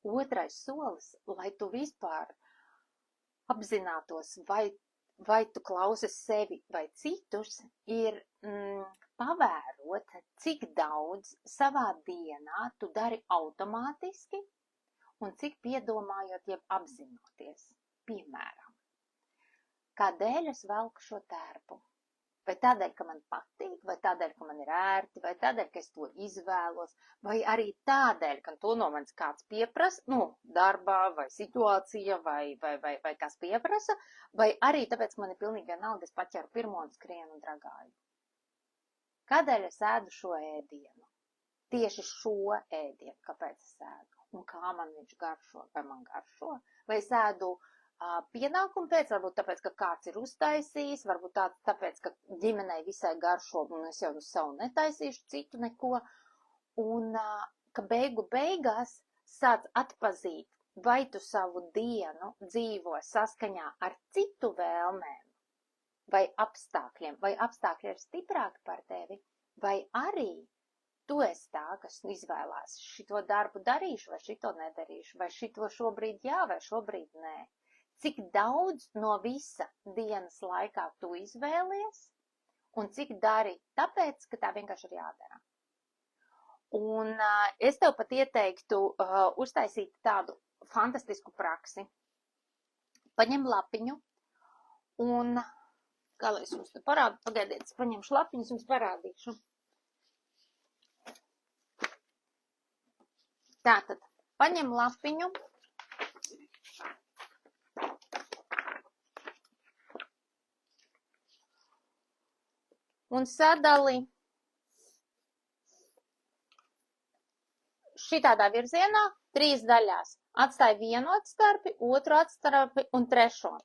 otrais solis, lai tu vispār apzinātos, vai tu klausies sevi vai citus, ir pavērot, cik daudz savā dienā tu dari automātiski un cik piedomājot, jeb apzinoties. Piemēram, kādēļ es velku šo tērpu? Vai tādēļ, ka man patīk, vai tādēļ, ka man ir ērti, vai tādēļ, ka es to izvēlos, vai arī tādēļ, ka to no manis kāds pieprasa, darbā, vai situācija, vai kas pieprasa, vai arī tāpēc, ka man ir pilnīgi vienalga, es paķeru pirmo un skrienu un dragāju. Kādēļ es ēdu šo ēdienu? Tieši šo ēdienu, kāpēc es ēdu? Un kā man viņš garšo? Vai man garšo? Vai es ēdu pienākumu pēc, varbūt tāpēc, ka kāds ir uztaisījis, varbūt tāpēc, ka ģimenei visai garšo, un es jau uz savu netaisīšu citu neko, un ka beigās sāc atpazīt, vai tu savu dienu dzīvo saskaņā ar citu vēlmēm, vai apstākļiem, vai apstākļi ir stiprāki par tevi, vai arī tu esi tā, kas izvēlās šito darbu darīšu, vai šito nedarīšu, vai šito šobrīd jā, vai šobrīd nē. Cik daudz no visa dienas laikā tu izvēlies un cik dari tāpēc, ka tā vienkārši ir jādara. Un es tev pat ieteiktu uztaisīt tādu fantastisku praksi. Paņem lapiņu un, kā lai es jums te parādu, pagaidiet, es paņemšu lapiņus, jums parādīšu. Tātad, paņem lapiņu. Un sadali šitādā virzienā 3 daļās. Atstāj vienu atstarpi, otru atstarpi un trešo.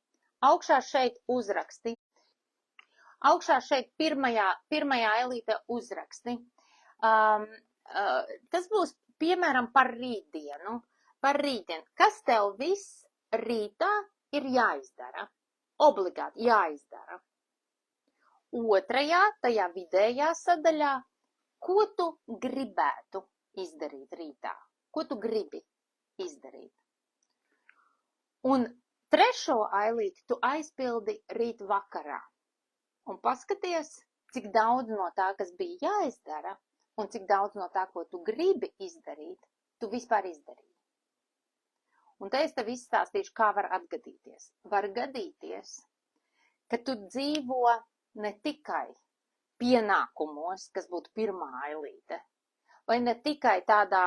Augšā šeit uzraksti. Augšā šeit pirmajā ailītē uzraksti. Tas būs piemēram par rītdienu. Par rītdienu. Kas tev viss rītā ir jāizdara? Obligāti jāizdara. Otrajā, tajā vidējā sadaļā, ko tu gribētu izdarīt rītā? Ko tu gribi izdarīt? Un trešo ailīti tu aizpildi rīt vakarā. Un paskaties, cik daudz no tā, kas bija jāizdara, un cik daudz no tā, ko tu gribi izdarīt, tu vispār izdarīji. Un te es tev izstāstīšu, kā var atgadīties. Var gadīties, ka tu dzīvo ne tikai pienākumos, kas būtu pirmā ailīte, vai ne tikai tādā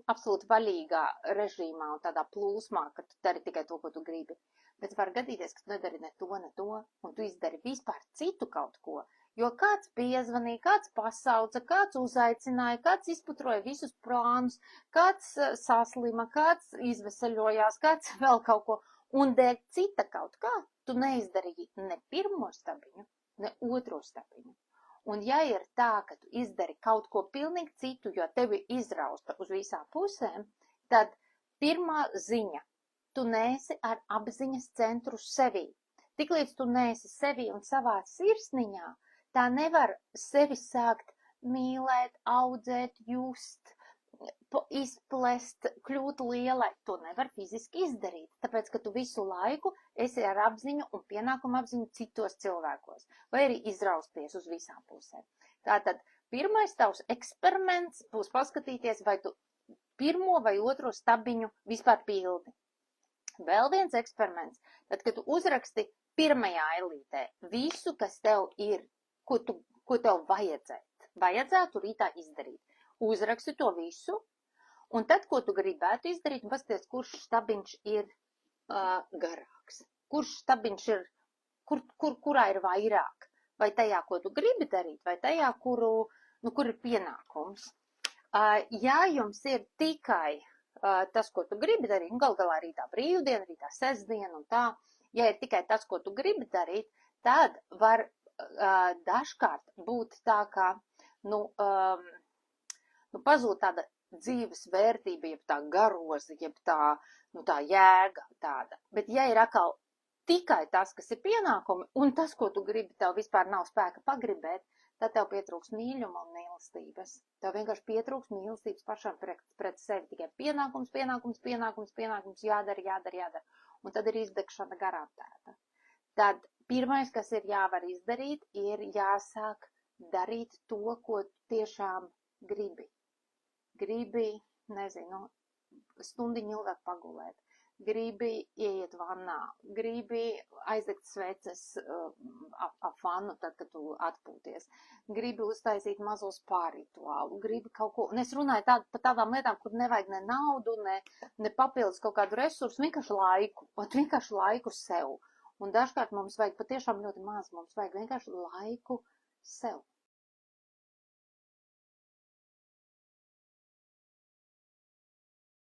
absolūti vaļīgā režīmā un tādā plūsmā, ka tu dari tikai to, ko tu gribi, bet var gadīties, ka tu nedari ne to, un tu izdari vispār citu kaut ko, jo kāds piezvanīja, kāds pasauca, kāds uzaicināja, kāds izputroja visus plānus, kāds saslima, kāds izveseļojās, kāds vēl kaut ko, un dēļ cita kaut kā tu neizdarīji ne pirmo stabiņu, ne otro stabiņu. Un ja ir tā, ka tu izdari kaut ko pilnīgi citu, jo tevi izrausta uz visām pusēm, tad pirmā ziņa, tu neesi ar apziņas centru sevī. Tiklīdz tu neesi sevī un savā sirsniņā, tā nevar sevi sākt mīlēt, audzēt, just, izplest, kļūt lielai. To nevar fiziski izdarīt, tāpēc, ka tu visu laiku esi ar apziņu un pienākumu apziņu citos cilvēkos, vai arī izrausties uz visām pusēm. Tātad, pirmais tavs eksperiments būs paskatīties, vai tu pirmo vai otro stabiņu vispār pildi. Vēl viens eksperiments, tad, kad tu uzraksti pirmajā ailītē visu, kas tev ir, ko tev vajadzētu rītā izdarīt. Uzraksti to visu, un tad, ko tu gribētu izdarīt, un paskaties, kurš stabiņš ir garāks. Kurš stabiņš ir, kurā ir vairāk? Vai tajā, ko tu gribi darīt, vai tajā, kur ir pienākums? Ja jums ir tikai tas, ko tu gribi darīt, gal galā rītā brīvdiena, rītā sestdiena un tā, ja ir tikai tas, ko tu gribi darīt, tad var dažkārt būt tā, kā, pazūd tāda dzīves vērtība, jeb tā garoza, jeb tā jēga tāda. Bet ja ir atkal tikai tas, kas ir pienākumi, un tas, ko tu gribi, tev vispār nav spēka pagribēt, tad tev pietrūks mīļuma un mīlestības. Tev vienkārši pietrūks mīlestības pašam pret sevi. Tikai pienākums, jādara. Un tad ir izdegšana garantēta. Tad pirmais, kas ir jāvar izdarīt, ir jāsāk darīt to, ko tiešām gribi. Gribi, nezinu, stundiņu ilgāk pagulēt. Gribi ieiet vannā, gribi aizdegt sveces ap vannu, tad, kad tu atpūties. Gribi uztaisīt mazo spā rituālu, gribi kaut ko, un es runāju par tādām lietām, kur nevajag ne naudu, ne papildus kaut kādu resursu, vienkārši laiku sev. Un dažkārt mums vajag patiešām ļoti maz, mums vajag vienkārši laiku sev.